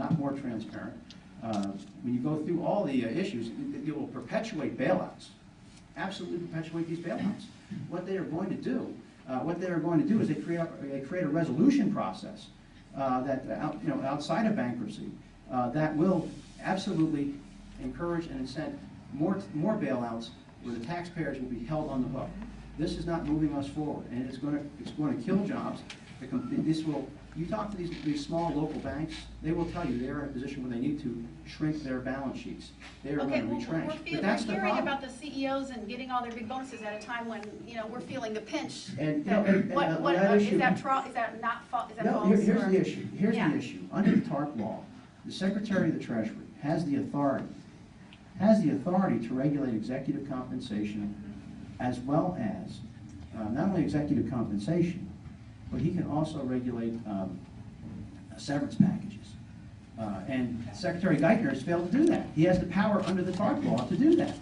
not more transparent. When you go through all the issues, it will perpetuate bailouts, absolutely perpetuate these bailouts. What they are going to do, is they create a resolution process outside of bankruptcy that will absolutely encourage and incent more bailouts where the taxpayers will be held on the hook. This is not moving us forward, and it's going to kill jobs. You talk to these small local banks, they will tell you they're in a position where they need to shrink their balance sheets. They are going to retrench. We're hearing about the CEOs and getting all their big bonuses at a time when we're feeling the pinch. And, is that not false? No, here's the issue. Here's the issue. Under the TARP law, the Secretary of the Treasury has the authority to regulate executive compensation, as well as not only executive compensation, but he can also regulate severance packages. And Secretary Geithner has failed to do that. He has the power under the TARP law to do that.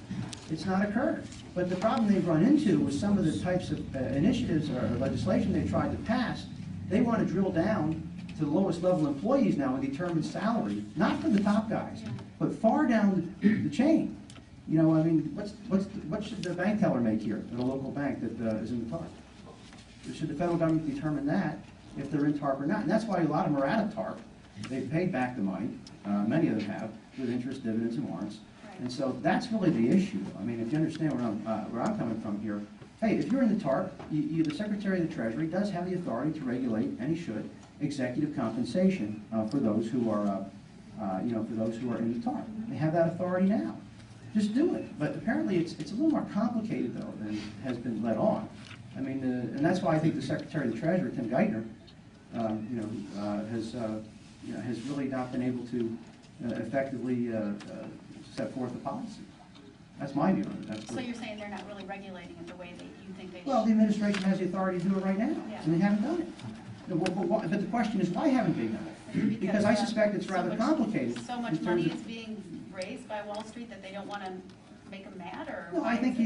It's not occurred. But the problem they've run into with some of the types of initiatives or legislation they tried to pass, they want to drill down to the lowest level employees now and determine salary, not for the top guys, but far down the chain. What should the bank teller make here at a local bank that is in the TARP? Should the federal government determine that if they're in TARP or not? And that's why a lot of them are out of TARP. They've paid back the money. Many of them have, with interest, dividends, and warrants. And so that's really the issue. I mean, if you understand where I'm coming from here, hey, if you're in the TARP, the Secretary of the Treasury does have the authority to regulate, and he should, executive compensation for those who are, in the TARP. They have that authority now. Just do it. But apparently, it's a little more complicated though than has been let on. I mean, and that's why I think the Secretary of the Treasury, Tim Geithner, has really not been able to effectively set forth a policy. That's my view on it. So you're saying they're not really regulating it the way that you think they should? Well, the administration has the authority to do it right now, and they haven't done it. But the question is, why haven't they done it? Because I suspect it's rather complicated. So much money is being raised by Wall Street that they don't want to make them mad, or? No, I think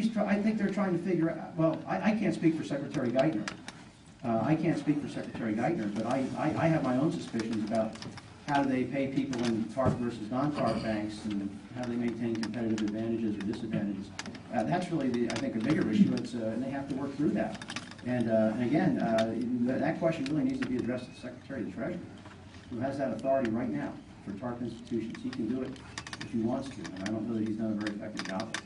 they're trying to figure out. Well, I can't speak for Secretary Geithner. But I have my own suspicions about how do they pay people in TARP versus non-TARP banks, and how they maintain competitive advantages or disadvantages. That's really, I think, a bigger issue. And they have to work through that. And again, that question really needs to be addressed to the Secretary of the Treasury, who has that authority right now for TARP institutions. He can do it if he wants to, and I don't know that he's done a very effective job.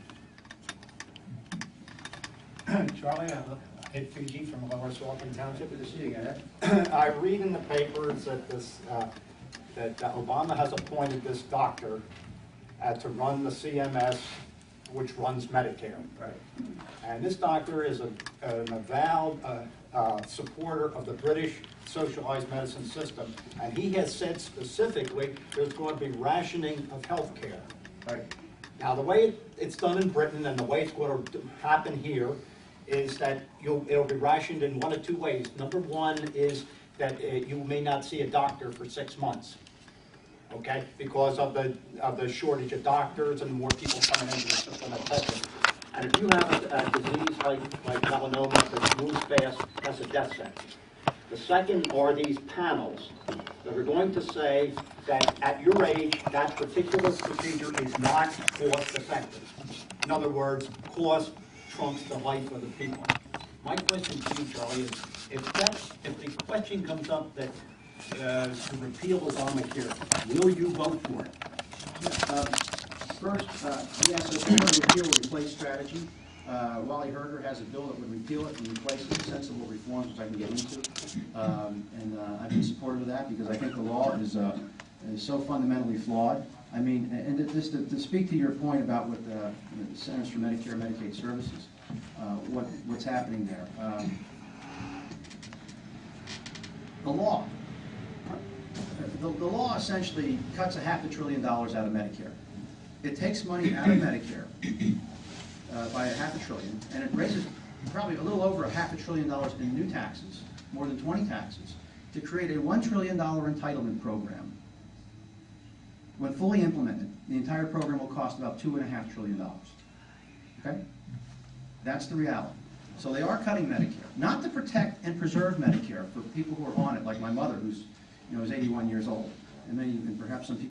Charlie, I'm Ed Fiji from Lower Salton Township. Good to see you again. I read in the papers that that Obama has appointed this doctor to run the CMS, which runs Medicare. Right. And this doctor is an avowed supporter of the British socialized medicine system, and he has said specifically there's going to be rationing of health care. Right. Now, the way it's done in Britain and the way it's going to happen here is that it'll be rationed in one of two ways. Number one is that you may not see a doctor for 6 months, okay, because of the shortage of doctors and more people coming into the system, etc. And if you have a disease like melanoma that moves fast, that's a death sentence. The second are these panels that are going to say that at your age, that particular procedure is not cost effective. In other words, cost trumps the life of the people. My question to you, Charlie, is if the question comes up that to repeal Obamacare, will you vote for it? First, yes, it's a repeal or replace strategy. Wally Herger has a bill that would repeal it and replace it with sensible reforms, which I can get into. And I've been supportive of that because I think the law is so fundamentally flawed. I mean, and just to speak to your point about what the Centers for Medicare and Medicaid Services, what's happening there. The law essentially cuts $500 billion out of Medicare. It takes money out of Medicare by $500 billion, and it raises probably a little over $500 billion in new taxes, more than 20 taxes, to create a $1 trillion entitlement program. When fully implemented, the entire program will cost about $2.5 trillion. Okay? That's the reality. So they are cutting Medicare, not to protect and preserve Medicare for people who are on it, like my mother, who's is 81 years old, and then, and perhaps some people